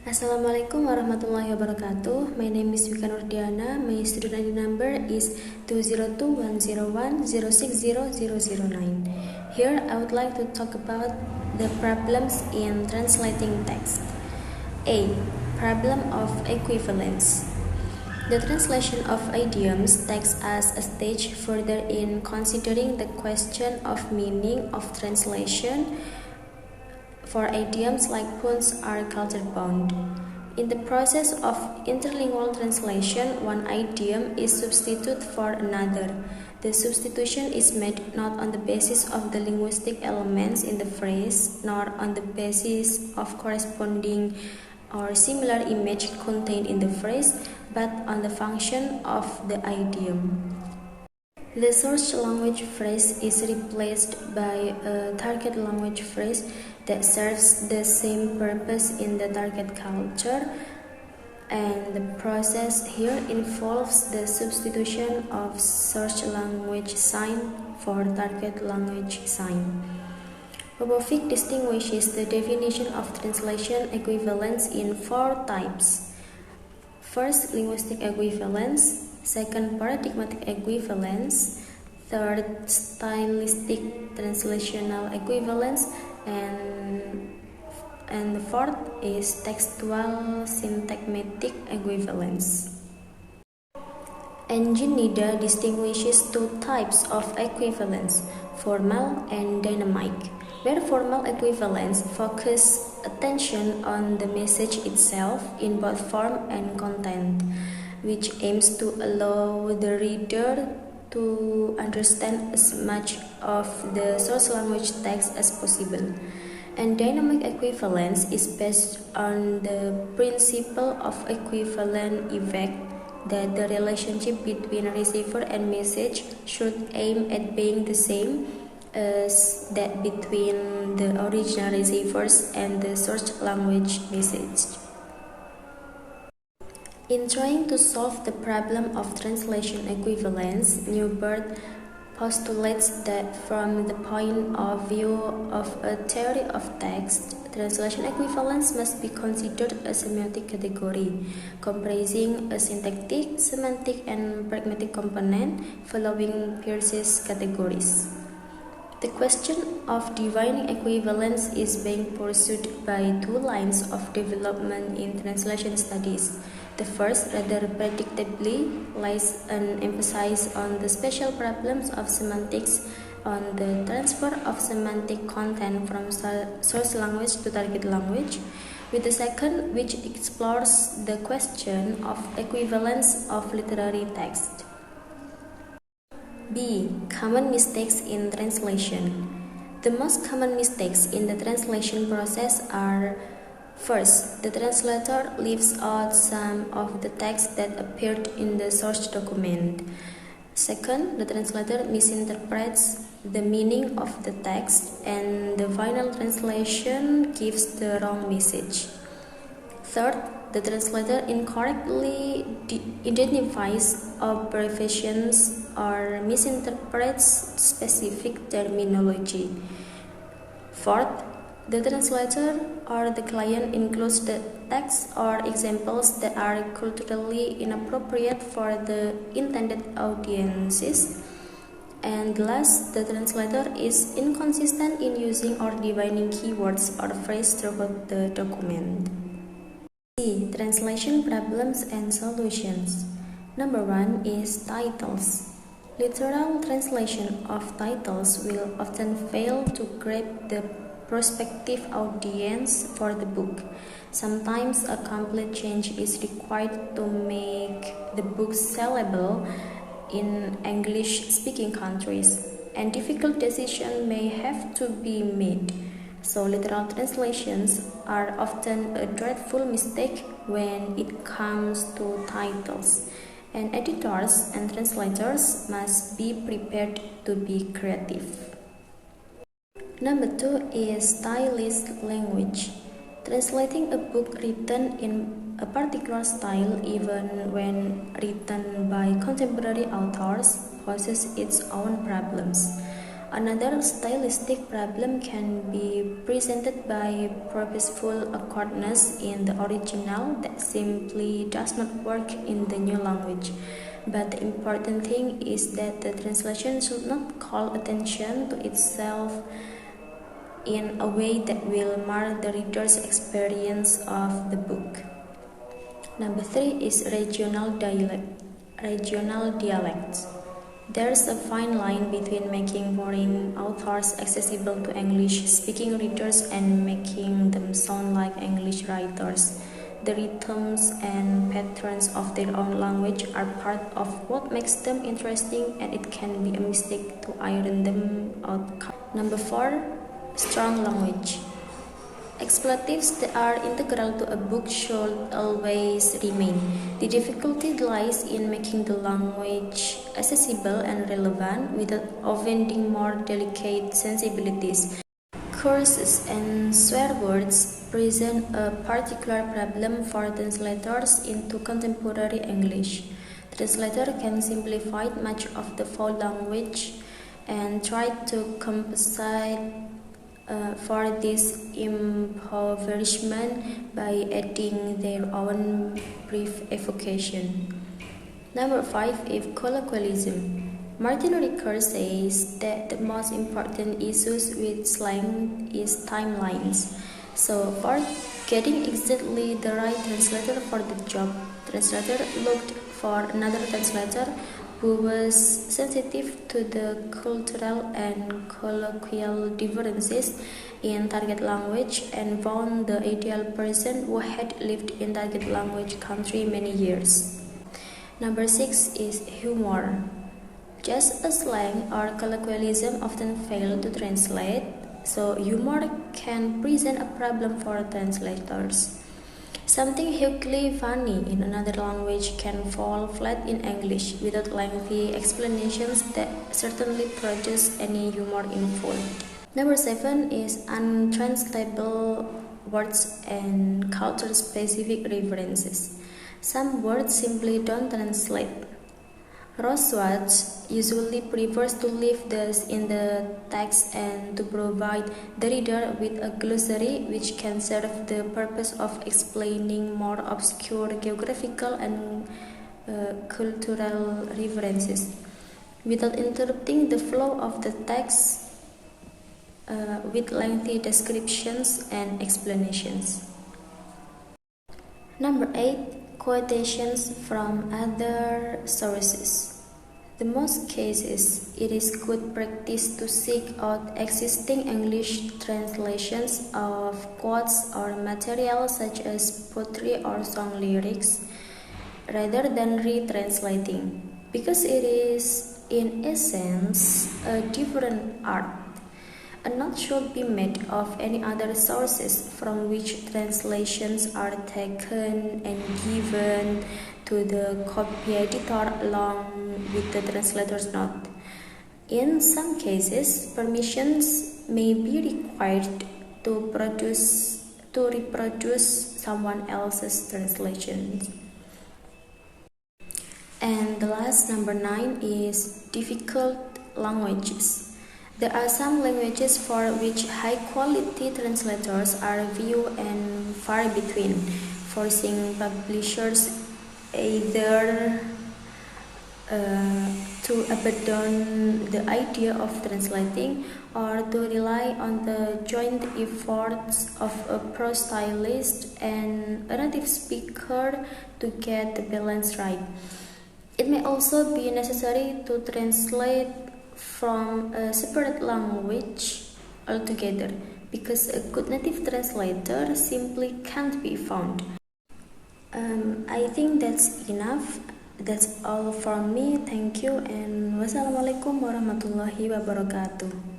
Assalamualaikum warahmatullahi wabarakatuh. My name is Fika Nur Diana. My student ID number is 20210106009. Here I would like to talk about the problems in translating text. A. Problem of equivalence. The translation of idioms takes us a stage further in considering the question of meaning of translation. For idioms like puns are culture-bound. In the process of interlingual translation, one idiom is substituted for another. The substitution is made not on the basis of the linguistic elements in the phrase, nor on the basis of corresponding or similar image contained in the phrase, but on the function of the idiom. The source language phrase is replaced by a target language phrase that serves the same purpose in the target culture, and the process here involves the substitution of source language sign for target language sign. Popovic distinguishes the definition of translation equivalence in 4 types. First, linguistic equivalence. Second, paradigmatic equivalence. Third, stylistic translational equivalence. And the fourth is textual syntagmatic equivalence. Engine Nida distinguishes 2 types of equivalence, formal and dynamic, where formal equivalence focuses attention on the message itself in both form and content, which aims to allow the reader to understand as much of the source language text as possible. And dynamic equivalence is based on the principle of equivalent effect, that the relationship between receiver and message should aim at being the same as that between the original receivers and the source language message. In trying to solve the problem of translation equivalence, Newbert postulates that from the point of view of a theory of text, translation equivalence must be considered a semiotic category, comprising a syntactic, semantic, and pragmatic component following Peirce's categories. The question of defining equivalence is being pursued by 2 lines of development in translation studies. The first, rather predictably, lies an emphasis on the special problems of semantics, on the transfer of semantic content from source language to target language, with the second, which explores the question of equivalence of literary text. B. Common mistakes in translation. The most common mistakes in the translation process are: first, the translator leaves out some of the text that appeared in the source document. Second, the translator misinterprets the meaning of the text, and the final translation gives the wrong message. Third, the translator incorrectly identifies abbreviations or misinterprets specific terminology. Fourth, the translator or the client includes the text or examples that are culturally inappropriate for the intended audiences. And last, the translator is inconsistent in using or defining keywords or phrases throughout the document. C. Translation problems and solutions. Number 1 is titles. Literal translation of titles will often fail to grab the prospective audience for the book. Sometimes a complete change is required to make the book sellable in English-speaking countries, and difficult decisions may have to be made. So literal translations are often a dreadful mistake when it comes to titles, and editors and translators must be prepared to be creative. Number 2 is stylist language. Translating a book written in a particular style, even when written by contemporary authors, poses its own problems. Another stylistic problem can be presented by purposeful awkwardness in the original that simply does not work in the new language. But the important thing is that the translation should not call attention to itself in a way that will mar the reader's experience of the book. Number 3 is regional dialects. There's a fine line between making foreign authors accessible to English-speaking readers and making them sound like English writers. The rhythms and patterns of their own language are part of what makes them interesting, and it can be a mistake to iron them out. Number 4, strong language. Expletives that are integral to a book should always remain. The difficulty lies in making the language accessible and relevant without offending more delicate sensibilities. Curses and swear words present a particular problem for translators into contemporary English. Translator can simplify much of the foul language and try to compensate for this impoverishment by adding their own brief evocation. Number 5 is colloquialism. Martin Ricker says that the most important issues with slang is timelines. So for getting exactly the right translator for the job, translator looked for another translator who was sensitive to the cultural and colloquial differences in target language and found the ideal person who had lived in target language country many years. Number 6 is humor. Just as slang or colloquialism often fail to translate, so humor can present a problem for translators. Something hugely funny in another language can fall flat in English without lengthy explanations that certainly produce any humor in full. Number 7 is untranslatable words and culture-specific references. Some words simply don't translate. Roswatch usually prefers to leave this in the text and to provide the reader with a glossary which can serve the purpose of explaining more obscure geographical and cultural references without interrupting the flow of the text with lengthy descriptions and explanations. Number 8. Quotations from other sources. In most cases, it is good practice to seek out existing English translations of quotes or material such as poetry or song lyrics, rather than retranslating, because it is, in essence, a different art. A note should be made of any other sources from which translations are taken and given to the copy editor along with the translator's note. In some cases, permissions may be required to reproduce someone else's translation. And the last, number 9, is difficult languages. There are some languages for which high-quality translators are few and far between, forcing publishers either to abandon the idea of translating or to rely on the joint efforts of a prose stylist and a native speaker to get the balance right. It may also be necessary to translate from a separate language altogether, because a good native translator simply can't be found. I think that's enough. That's all from me. Thank you, and wassalamualaikum warahmatullahi wabarakatuh.